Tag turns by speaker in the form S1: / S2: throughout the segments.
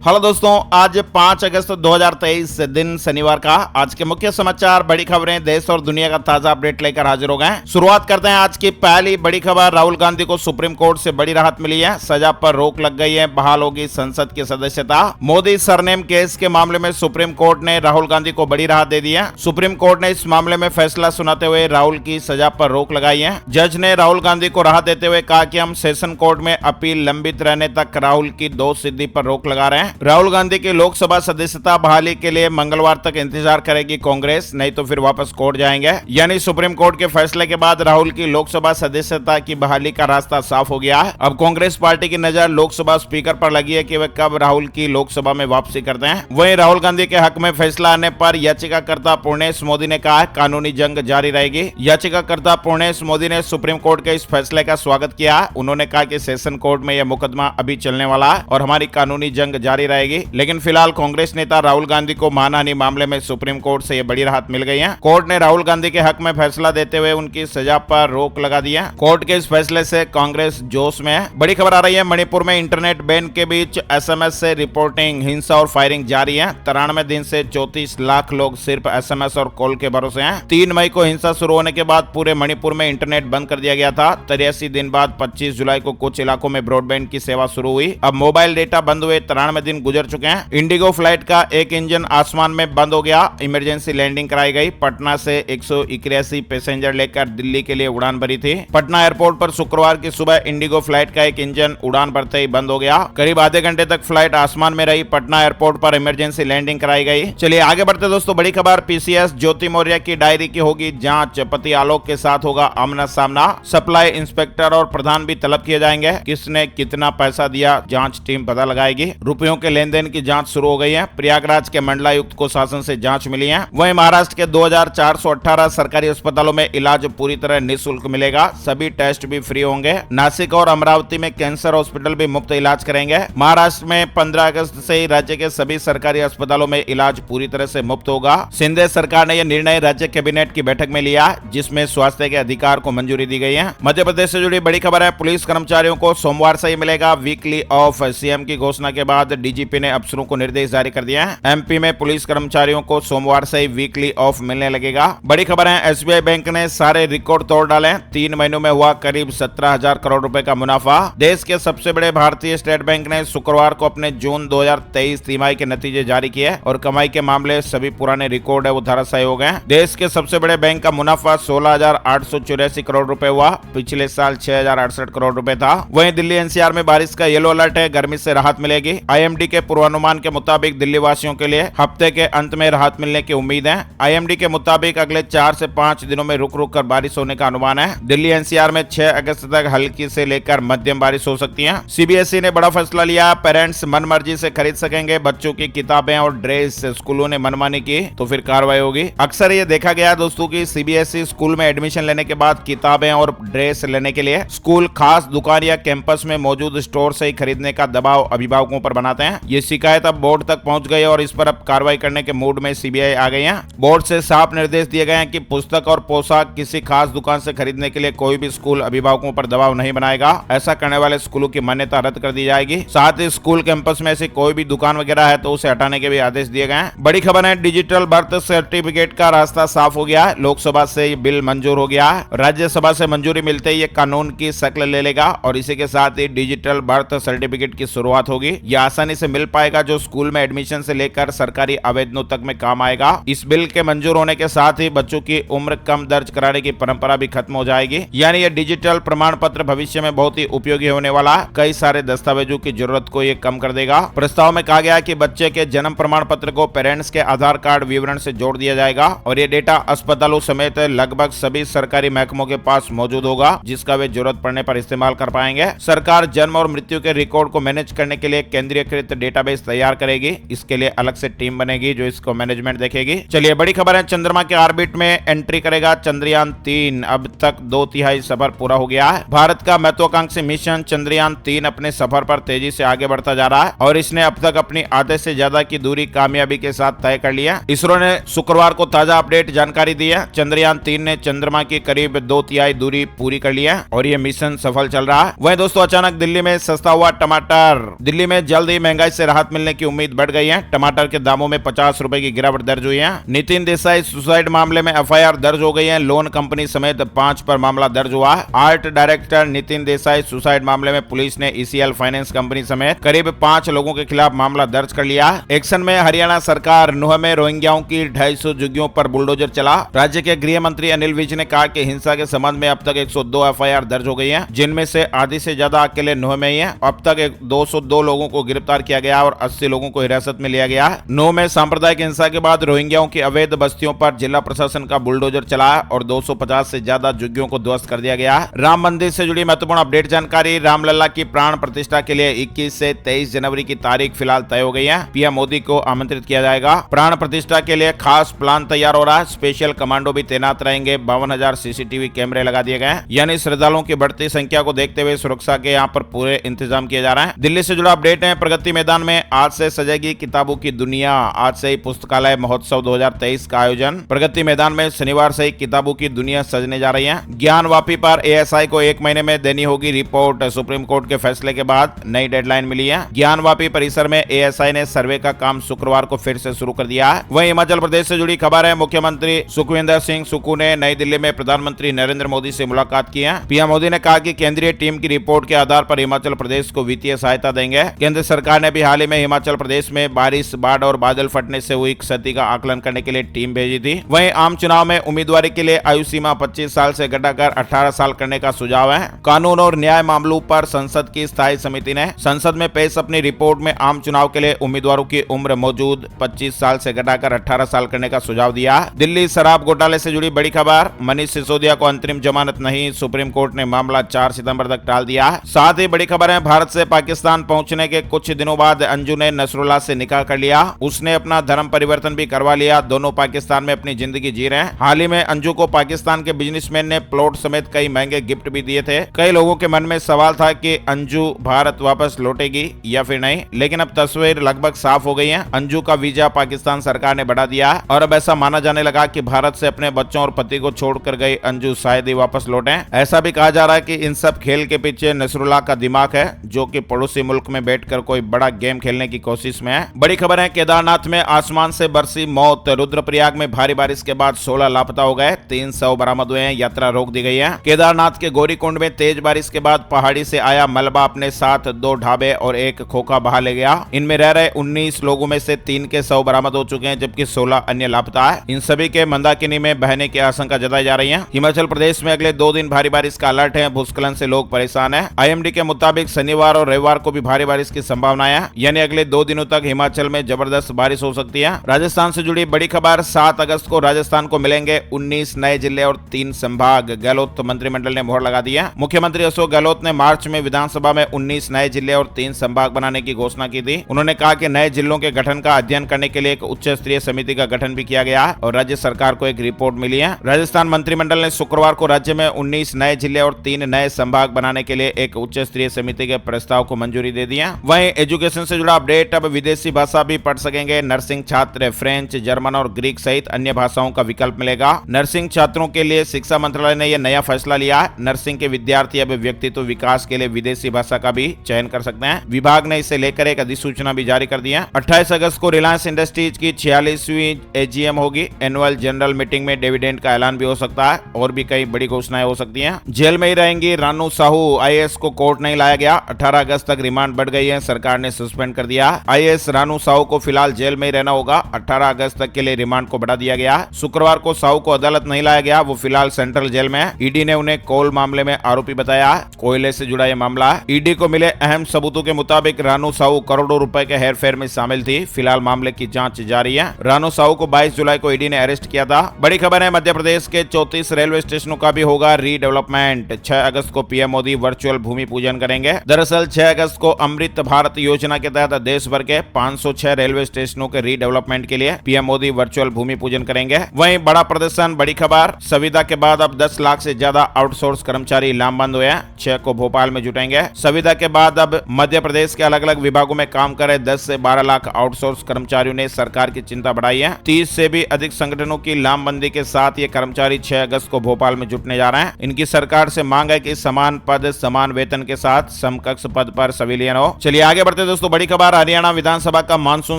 S1: Hello दोस्तों, आज 5 अगस्त 2023 दिन शनिवार का आज के मुख्य समाचार, बड़ी खबरें, देश और दुनिया का ताजा अपडेट लेकर हाजिर हो गए हैं। शुरुआत करते हैं आज की पहली बड़ी खबर। राहुल गांधी को सुप्रीम कोर्ट से बड़ी राहत मिली है, सजा पर रोक लग गई है, बहाल होगी संसद की सदस्यता। मोदी सरनेम केस के मामले में सुप्रीम कोर्ट ने राहुल गांधी को बड़ी राहत दे दी है। सुप्रीम कोर्ट ने इस मामले में फैसला सुनाते हुए राहुल की सजा पर रोक लगाई है। जज ने राहुल गांधी को राहत देते हुए कहा कि हम सेशन कोर्ट में अपील लंबित रहने तक राहुल की दोष सिद्धि पर रोक लगा रहे हैं। राहुल गांधी की लोकसभा सदस्यता बहाली के लिए मंगलवार तक इंतजार करेगी कांग्रेस, नहीं तो फिर वापस कोर्ट जाएंगे। यानी सुप्रीम कोर्ट के फैसले के बाद राहुल की लोकसभा सदस्यता की बहाली का रास्ता साफ हो गया है। अब कांग्रेस पार्टी की नजर लोकसभा स्पीकर पर लगी है कि वे कब राहुल की लोकसभा में वापसी करते हैं। वहीं राहुल गांधी के हक में फैसला आने पर याचिकाकर्ता पूर्णेश मोदी ने कहा कानूनी जंग जारी रहेगी। याचिकाकर्ता पूर्णेश मोदी ने सुप्रीम कोर्ट के इस फैसले का स्वागत किया। उन्होंने कहा कि सेशन कोर्ट में यह मुकदमा अभी चलने वाला है और हमारी कानूनी जंग जारी रहेगी। लेकिन फिलहाल कांग्रेस नेता राहुल गांधी को मानहानि मामले में सुप्रीम कोर्ट से यह बड़ी राहत मिल गई है। कोर्ट ने राहुल गांधी के हक में फैसला देते हुए उनकी सजा पर रोक लगा दी है। कोर्ट के इस फैसले से कांग्रेस जोश में है। बड़ी खबर आ रही है, मणिपुर में इंटरनेट बैन के बीच एसएमएस से रिपोर्टिंग, हिंसा और फायरिंग जारी है। 93 दिन से 34 लाख लोग सिर्फ एसएमएस और कॉल के भरोसे हैं। 3 मई को हिंसा शुरू होने के बाद पूरे मणिपुर में इंटरनेट बंद कर दिया गया था। 83 दिन बाद 25 जुलाई को कुछ इलाकों में ब्रॉडबैंड की सेवा शुरू हुई। अब मोबाइल डेटा बंद हुए 93 दिन गुजर चुके हैं। इंडिगो फ्लाइट का एक इंजन आसमान में बंद हो गया। इमरजेंसी लैंडिंग कराई गई। पटना से 181 पैसेंजर लेकर दिल्ली के लिए उड़ान भरी थी। पटना एयरपोर्ट पर शुक्रवार की सुबह इंडिगो फ्लाइट का एक इंजन उड़ान भरते ही बंद हो गया। करीब आधे घंटे तक फ्लाइट आसमान में रही। पटना एयरपोर्ट पर इमरजेंसी लैंडिंग कराई गई। चलिए आगे बढ़ते दोस्तों, बड़ी खबर। पीसीएस ज्योति मौर्य की डायरी की होगी जांच, पति आलोक के साथ होगा आमना सामना। सप्लाई इंस्पेक्टर और प्रधान भी तलब किए जाएंगे। किसने कितना पैसा दिया, जांच टीम पता लगाएगी। रुपयों के लेन देन की जांच शुरू हो गई है। प्रयागराज के मंडलायुक्त को शासन से जांच मिली है। वहीं महाराष्ट्र के 2418 सरकारी अस्पतालों में इलाज पूरी तरह निःशुल्क मिलेगा। सभी टेस्ट भी फ्री होंगे। नासिक और अमरावती में कैंसर हॉस्पिटल भी मुफ्त इलाज करेंगे। महाराष्ट्र में 15 अगस्त से ही राज्य के सभी सरकारी अस्पतालों में इलाज पूरी तरह से मुफ्त होगा। शिंदे सरकार ने यह निर्णय राज्य कैबिनेट की बैठक में लिया, जिसमें स्वास्थ्य के अधिकार को मंजूरी दी गई है। मध्य प्रदेश से जुड़ी बड़ी खबर है, पुलिस कर्मचारियों को सोमवार से ही मिलेगा वीकली ऑफ। सीएम की घोषणा के बाद डीजीपी ने अफसरों को निर्देश जारी कर दिया है। एमपी में पुलिस कर्मचारियों को सोमवार से ही वीकली ऑफ मिलने लगेगा। बड़ी खबर है, एसबीआई बैंक ने सारे रिकॉर्ड तोड़ डाले। 3 महीनों में हुआ करीब 17,000 करोड़ रुपए का मुनाफा। देश के सबसे बड़े भारतीय स्टेट बैंक ने शुक्रवार को अपने जून 2023 तिमाही के नतीजे जारी किए और कमाई के मामले सभी पुराने रिकॉर्ड है वो धराशायी हो गए। देश के सबसे बड़े बैंक का मुनाफा 16,884 करोड़ रुपए हुआ। पिछले साल 6,068 करोड़ रुपए था। वहीं दिल्ली एनसीआर में बारिश का येलो अलर्ट है, गर्मी से राहत मिलेगी। आईएमडी के पूर्वानुमान के मुताबिक दिल्ली वासियों के लिए हफ्ते के अंत में राहत मिलने की उम्मीद है। आईएमडी के मुताबिक अगले 4 से 5 दिनों में रुक रुक कर बारिश होने का अनुमान है। दिल्ली एनसीआर में 6 अगस्त तक हल्की से लेकर मध्यम बारिश हो सकती है। सीबीएसई ने बड़ा फैसला लिया, पेरेंट्स मनमर्जी से खरीद सकेंगे बच्चों की किताबें और ड्रेस। स्कूलों ने मनमानी की तो फिर कार्रवाई होगी। अक्सर ये देखा गया दोस्तों की सीबीएसई स्कूल में एडमिशन लेने के बाद किताबें और ड्रेस लेने के लिए स्कूल खास दुकान या कैंपस में मौजूद स्टोर से ही खरीदने का दबाव अभिभावकों पर बनाते हैं। ये शिकायत अब बोर्ड तक पहुंच गई और इस पर अब कार्रवाई करने के मूड में सीबीआई आ गई है। बोर्ड से साफ निर्देश दिए गए हैं कि पुस्तक और पोशाक किसी खास दुकान से खरीदने के लिए कोई भी स्कूल अभिभावकों पर दबाव नहीं बनाएगा। ऐसा करने वाले स्कूलों की मान्यता रद्द कर दी जाएगी। साथ ही स्कूल कैंपस में ऐसी कोई भी दुकान वगैरह है तो उसे हटाने के भी आदेश दिए गए हैं। बड़ी खबर है, डिजिटल बर्थ सर्टिफिकेट का रास्ता साफ हो गया है। लोकसभा से ये बिल मंजूर हो गया है। राज्यसभा से मंजूरी मिलते ही ये कानून की शक्ल ले लेगा और इसी के साथ ही डिजिटल बर्थ सर्टिफिकेट की शुरुआत होगी। यह आसानी से मिल पाएगा, जो स्कूल में एडमिशन से लेकर सरकारी आवेदनों तक में काम आएगा। इस बिल के मंजूर होने के साथ ही बच्चों की उम्र कम दर्ज कराने की परंपरा भी खत्म हो जाएगी। यानी यह डिजिटल प्रमाण पत्र भविष्य में बहुत ही उपयोगी होने वाला है। कई सारे दस्तावेजों की जरूरत को ये कम कर देगा। प्रस्ताव में कहा गया कि बच्चे के जन्म प्रमाण पत्र को पेरेंट्स के आधार कार्ड विवरण से जोड़ दिया जाएगा और ये डेटा अस्पतालों समेत लगभग सभी सरकारी महकमों के पास मौजूद होगा, जिसका वे जरूरत पड़ने पर इस्तेमाल कर पाएंगे। सरकार जन्म और मृत्यु के रिकॉर्ड को मैनेज करने के लिए केंद्रीयकृत डेटाबेस तैयार करेगी। इसके लिए अलग से टीम बनेगी जो इसको मैनेजमेंट देखेगी। चलिए बड़ी खबर है, चंद्रमा के ऑर्बिट में एंट्री करेगा चंद्रयान 3। अब तक 2/3 सफर पूरा हो गया है। भारत का महत्वाकांक्षी मिशन चंद्रयान 3 अपने सफर पर तेजी से आगे बढ़ता जा रहा है और इसने अब तक अपनी आधे से ज्यादा की दूरी कामयाबी के साथ तय कर लिया। इसरो ने शुक्रवार को ताजा अपडेट जानकारी दी है। चंद्रयान 3 ने चंद्रमा की करीब 2/3 दूरी पूरी कर लिया और यह मिशन सफल चल रहा है। वहीं दोस्तों अचानक दिल्ली में सस्ता हुआ टमाटर। दिल्ली में जल्द ही महंगाई से राहत मिलने की उम्मीद बढ़ गई है। टमाटर के दामों में 50 रुपए की गिरावट दर्ज हुई है। नितिन देसाई सुसाइड मामले में एफआईआर दर्ज हो गई है। लोन कंपनी समेत 5 पर मामला दर्ज हुआ। Art director Nitin Desai suicide मामले में पुलिस ने ईसीएल फाइनेंस कंपनी समेत करीब 5 लोगों के खिलाफ मामला दर्ज कर लिया। एक्शन में हरियाणा सरकार नूह में रोहिंग्याओं की 250 झुग्गियों पर बुलडोजर चला। राज्य के गृह मंत्री अनिल विज ने कहा कि हिंसा के संबंध में अब तक 102 एफआईआर दर्ज हो गई है, जिनमें से आधी से ज्यादा अकेले नूह में ही है। अब तक 202 लोगों को गिरफ्तार किया गया और 80 लोगों को हिरासत में लिया गया। नूह में सांप्रदायिक हिंसा के बाद रोहिंग्याओं की अवैध बस्तियों पर जिला प्रशासन का बुलडोजर चला और 250 से ज्यादा झुग्गियों को ध्वस्त कर दिया गया। राम मंदिर से जुड़ी महत्वपूर्ण अपडेट जानकारी। रामलला की प्राण प्रतिष्ठा के लिए 21 से 23 जनवरी की तारीख फिलहाल तय हो गई है। पीएम मोदी को आमंत्रित किया जाएगा। प्राण प्रतिष्ठा के लिए खास प्लान तैयार हो रहा है। स्पेशल कमांडो भी तैनात रहेंगे। 52,000 सीसीटीवी कैमरे लगा दिए गए हैं। यानी श्रद्धालुओं की बढ़ती संख्या को देखते हुए सुरक्षा के यहाँ पर पूरे इंतजाम किए जा रहे हैं। दिल्ली से जुड़ा अपडेट है। प्रगति मैदान में आज से सजेगी किताबों की दुनिया। आज से ही पुस्तकालय महोत्सव 2023 का आयोजन। प्रगति मैदान में शनिवार से ही किताबों की दुनिया सजने जा रही है। ज्ञानवापी पर एएसआई को 1 महीने में देनी होगी रिपोर्ट। सुप्रीम कोर्ट के फैसले के बाद नई डेडलाइन मिली है। ज्ञानवापी परिसर में एएसआई ने सर्वे का काम शुक्रवार को फिर से शुरू कर दिया है। वहीं हिमाचल प्रदेश से जुड़ी खबर है। मुख्यमंत्री सुखविंदर सिंह सुक्खू ने नई दिल्ली में प्रधानमंत्री नरेंद्र मोदी से मुलाकात की है। पीएम मोदी ने कहा कि केंद्रीय टीम की रिपोर्ट के आधार पर हिमाचल प्रदेश को वित्तीय सहायता देंगे। केंद्र सरकार ने भी हाल ही में हिमाचल प्रदेश में बारिश, बाढ़ और बादल फटने से हुई क्षति का आकलन करने के लिए टीम भेजी थी। वहीं आम चुनाव में उम्मीदवारी के लिए आयु सीमा 25 साल से घटाकर 18 साल करने का सुझाव है। कानून और न्याय मामलों पर संसद की स्थायी समिति ने संसद में पेश अपनी रिपोर्ट में आम चुनाव के लिए उम्मीदवारों की उम्र मौजूद 25 साल से घटाकर 18 साल करने का सुझाव दिया। दिल्ली शराब घोटाले से जुड़ी बड़ी खबर। मनीष सिसोदिया को अंतरिम जमानत नहीं, सुप्रीम कोर्ट ने मामला 4 सितंबर तक टाल दिया। साथ ही बड़ी खबर है। भारत से पाकिस्तान पहुंचने के कुछ दिनों बाद अंजू ने नसरुल्लाह से निकाह कर लिया। उसने अपना धर्म परिवर्तन भी करवा लिया। दोनों पाकिस्तान में अपनी जिंदगी जी रहे हैं। हाल ही में अंजू को पाकिस्तान के बिजनेसमैन ने प्लॉट समेत कई महंगे गिफ्ट भी दिए थे। कई लोगों के मन में सवाल था कि अंजू भारत वापस लौटेगी या फिर नहीं, लेकिन अब तस्वीर लगभग साफ हो गई है। अंजू का वीजा पाकिस्तान सरकार ने बढ़ा दिया और अब ऐसा माना जाने लगा कि भारत से अपने बच्चों और पति को छोड़कर गई अंजू शायद ही वापस लौटे। ऐसा भी कहा जा रहा है कि इन सब खेल के पीछे नसरुल्लाह का दिमाग है, जो कि पड़ोसी मुल्क में बैठकर कोई बड़ा गेम खेलने की कोशिश में है। बड़ी खबर है। केदारनाथ में आसमान से बरसी मौत। रुद्रप्रयाग में भारी बारिश के बाद 16 लापता हो गए। 3 शव बरामद हुए हैं। यात्रा रोक दी गई है। केदारनाथ के गौरीकुंड में तेज बारिश के बाद पहाड़ी से आया मलबा अपने साथ 2 ढाबे और 1 खोखा बहा ले गया। इनमें रह रहे 19 लोगों में से 3 के शव बरामद हो चुके हैं, जबकि 16 अन्य लापता है। इन सभी के मंदाकिनी में बहने की आशंका जताई जा रही है। हिमाचल प्रदेश में अगले 2 दिन भारी बारिश का अलर्ट है। भूस्खलन से लोग परेशान है। आईएमडी के मुताबिक शनिवार और रविवार को भी भारी बारिश की संभावना है, यानी अगले 2 दिनों तक हिमाचल में जबरदस्त बारिश हो सकती है। राजस्थान से जुड़ी बड़ी खबर। 7 अगस्त को राजस्थान को मिलेंगे 19 नए जिले और 3 संभाग। गहलोत मंत्रिमंडल ने मोहर लगा दी है। मुख्यमंत्री अशोक गहलोत ने मार्च में विधानसभा में 19 नए जिले और 3 संभाग बनाने की घोषणा की थी। उन्होंने कहा कि नए जिलों के गठन का अध्ययन करने के लिए एक उच्च स्तरीय समिति का गठन भी किया गया और राज्य सरकार को एक रिपोर्ट मिली है। राजस्थान मंत्रिमंडल ने शुक्रवार को राज्य में 19 नए जिले और 3 नए संभाग बनाने के लिए एक उच्च स्तरीय समिति के प्रस्ताव को मंजूरी दे दी है। वहीं एजुकेशन से जुड़ा अपडेट। अब विदेशी भाषा भी पढ़ सकेंगे नर्सिंग छात्र। फ्रेंच, जर्मन और ग्रीक सहित अन्य भाषाओं का विकल्प मिलेगा। नर्सिंग छात्रों के लिए शिक्षा मंत्रालय ने यह नया फैसला लिया है। नर्सिंग के विद्यार्थी अब व्यक्तित्व विकास के लिए विदेशी भाषा का भी चयन कर सकते हैं। विभाग ने इसे लेकर एक अधिसूचना भी जारी कर दी है। 28 अगस्त को रिलायंस इंडस्ट्रीज की 46वीं एजीएम होगी। एनुअल जनरल मीटिंग में डिविडेंड का ऐलान भी हो सकता है और भी कई बड़ी घोषणाएं हो सकती हैं। जेल में ही रहेंगी रानू साहू। आईएएस को कोर्ट नहीं लाया गया। 18 अगस्त तक रिमांड बढ़ गई है। सरकार ने सस्पेंड कर दिया। आईएएस रानू साहू को फिलहाल जेल में ही रहना होगा। 18 अगस्त तक के लिए रिमांड को बढ़ा दिया गया। शुक्रवार को साहू को अदालत नहीं लाया गया। वो फिलहाल सेंट्रल जेल में है। ईडी ने उन्हें कोल मामले में आरोपी बताया। कोयले से जुड़ा यह मामला है। ईडी को मिले अहम सबूतों के मुताबिक रानू साहू करोड़ों रुपए के हेरफेर में शामिल थी। फिलहाल मामले की जांच जारी है। रानू साहू को 22 जुलाई को ईडी ने अरेस्ट किया था। बड़ी खबर है। मध्य प्रदेश के 34 रेलवे स्टेशनों का भी होगा रीडेवलपमेंट। 6 अगस्त को पीएम मोदी वर्चुअल भूमि पूजन करेंगे। दरअसल 6 अगस्त को अमृत भारत योजना के तहत देश भर के 506 रेलवे स्टेशनों के रीडेवलपमेंट के लिए पीएम मोदी वर्चुअल भूमि पूजन करेंगे। वहीं बड़ा प्रदर्शन। बड़ी खबर। संविदा के बाद अब 10 लाख से ज्यादा आउटसोर्स कर्मचारी लामबंद हुए हैं। 6 को भोपाल में जुटेंगे। संविदा के बाद अब मध्य प्रदेश के अलग अलग विभागों में काम कर रहे 10 से 12 लाख आउटसोर्स कर्मचारियों ने सरकार की चिंता बढ़ाई है। 30 से भी अधिक संगठनों की लामबंदी के साथ ये कर्मचारी 6 अगस्त को भोपाल में जुटने जा रहे हैं। इनकी सरकार से मांग है कि समान पद समान वेतन के साथ समकक्ष पद पर संविलियन हो। चलिए आगे बढ़ते हैं दोस्तों बड़ी खबर, हरियाणा विधानसभा का मानसून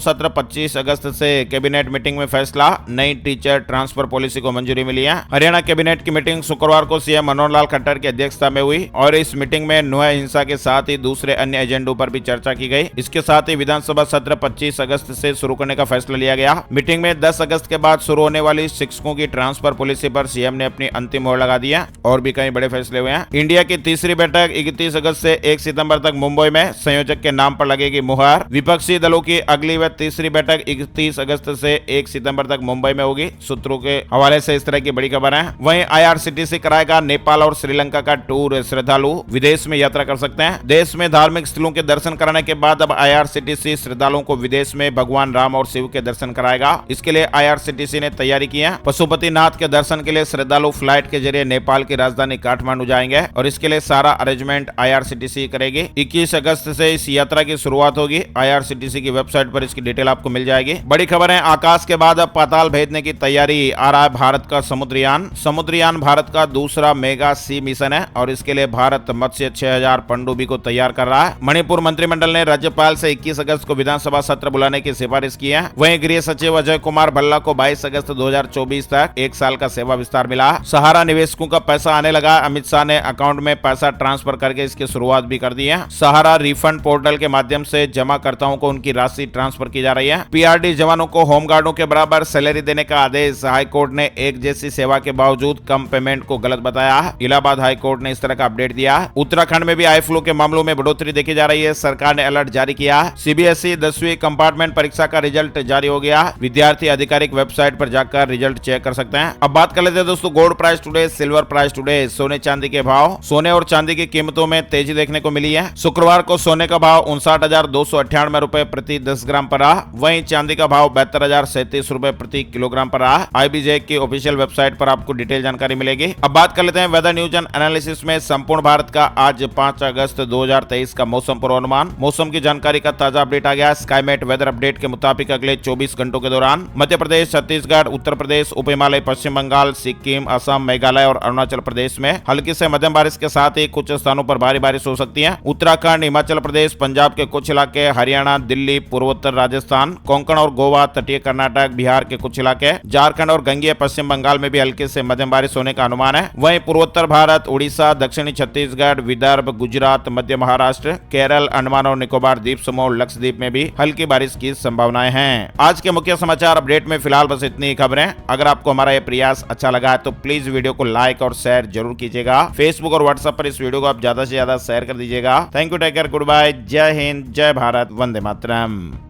S1: सत्र 25 अगस्त से। कैबिनेट मीटिंग में फैसला, नई टीचर ट्रांसफर पॉलिसी को मंजूरी मिली है। हरियाणा कैबिनेट की मीटिंग शुक्रवार को सीएम मनोहर लाल खट्टर की अध्यक्षता में हुई और इस मीटिंग में नुआ हिंसा के साथ ही दूसरे अन्य एजेंडों पर भी चर्चा की गई। इसके साथ ही विधानसभा सत्र 25 अगस्त से शुरू करने का फैसला लिया गया। मीटिंग में 10 अगस्त के बाद शुरू होने वाली शिक्षकों की ट्रांसफर पॉलिसी पर सीएम ने अपनी अंतिम मोहर लगा दी है और भी कई बड़े फैसले हुए हैं। इंडिया की तीसरी बैठक 31 अगस्त से 1 सितंबर तक मुंबई में, संयोजक के नाम पर लगेगी मुहर। विपक्षी दलों की अगली व तीसरी बैठक 31 अगस्त से 1 सितंबर तक मुंबई में होगी। सूत्रों के हवाले से इस तरह की बड़ी खबर है। वहीं IRCTC कराएगा नेपाल और श्रीलंका का टूर, श्रद्धालु विदेश में यात्रा कर सकते हैं। देश में धार्मिक स्थलों के दर्शन कराने के बाद अब IRCTC श्रद्धालुओं को विदेश में भगवान राम और शिव के दर्शन कराएगा। इसके लिए IRCTC ने तैयारी की है। पशुपतिनाथ के दर्शन के लिए श्रद्धालु फ्लाइट के जरिए नेपाल की राजधानी काठमांडू जाएंगे और इसके लिए सारा अरेंजमेंट IRCTC करेगी। 21 अगस्त से इस यात्रा की शुरुआत होगी। IRCTC की वेबसाइट पर इसकी डिटेल आपको मिल जाएगी। बड़ी खबर है, आकाश के बाद अब पाताल भेजने की तैयारी, आ रहा है भारत का समुद्रयान। समुद्रयान भारत का दूसरा मेगा सी मिशन है और इसके लिए भारत मत्स्य 6000 पनडुब्बी को तैयार कर रहा है। मणिपुर मंत्रिमंडल ने राज्यपाल से 21 अगस्त को विधानसभा सत्र बुलाने की सिफारिश की है। वहीं गृह सचिव अजय कुमार भल्ला को 22 अगस्त 2024 तक 1 साल का सेवा विस्तार मिला। सहारा निवेशकों का पैसा आने लगा। अमित शाह ने अकाउंट में पैसा ट्रांसफर करके इसकी शुरुआत भी कर दी है। सहारा रिफंड पोर्टल के माध्यम से जमाकर्ताओं को उनकी राशि ट्रांसफर की जा रही है। PRD जवानों को होमगार्डों के बराबर सैलरी देने का आदेश। हाईकोर्ट ने एक जैसी सेवा के बावजूद कम पेमेंट को गलत बताया। इलाहाबाद हाईकोर्ट ने इस तरह का अपडेट दिया। उत्तराखंड में भी आई फ्लू के मामलों में बढ़ोतरी देखी जा रही है। सरकार ने अलर्ट जारी किया। CBSE 10वीं कंपार्टमेंट परीक्षा का रिजल्ट जारी हो गया। विद्यार्थी आधिकारिक वेबसाइट पर जाकर रिजल्ट चेक कर सकते हैं। अब बात कर लेते हैं दोस्तों gold price today, silver price today, सोने चांदी के भाव। सोने और चांदी की कीमतों में तेजी देखने को मिली है। शुक्रवार को सोने का भाव 59,298 रुपए प्रति 10 ग्राम पर रहा। वहीं चांदी का भाव 72,037 रुपए प्रति किलोग्राम पर रहा। IBJ की ऑफिशियल वेबसाइट पर आपको डिटेल जानकारी मिलेगी। अब बात कर लेते हैं वेदर न्यूज एंड एनालिसिस में संपूर्ण भारत का आज 5 अगस्त 2023 का मौसम पूर्वानुमान। मौसम की जानकारी का ताजा अपडेट आ गया। स्काईमेट वेदर अपडेट के मुताबिक अगले 24 घंटों के दौरान मध्य प्रदेश, छत्तीसगढ़, उत्तर प्रदेश, उप हिमालय, पश्चिम बंगाल, सिक्किम, असम, मेघालय और अरुणाचल प्रदेश में हल्की से मध्यम बारिश के साथ ही कुछ स्थानों पर भारी बारिश हो सकती है। उत्तराखंड, हिमाचल प्रदेश, पंजाब के कुछ इलाके, हरियाणा, दिल्ली, पूर्वोत्तर राजस्थान, कोंकण और गोवा, तटीय कर्नाटक, बिहार के कुछ इलाके, झारखंड और गंगेय पश्चिम बंगाल में भी हल्की से मध्यम बारिश होने का अनुमान है। वहीं पूर्वोत्तर भारत, उड़ीसा, दक्षिणी छत्तीसगढ़, विदर्भ, गुजरात, मध्य महाराष्ट्र, केरल, अंडमान और निकोबार द्वीप समूह, लक्षद्वीप में भी हल्की बारिश की संभावनाएं हैं। आज के मुख्य समाचार अपडेट में फिलहाल बस इतनी ही खबरें। अगर आपको हमारा ये प्रयास अच्छा लगा है तो प्लीज वीडियो को लाइक और शेयर जरूर कीजिएगा। फेसबुक और व्हाट्सएप पर इस वीडियो को आप ज्यादा से ज्यादा शेयर कर दीजिएगा। Thank you, take care, good bye, जय हिंद, जय भारत, वंदे मातरम।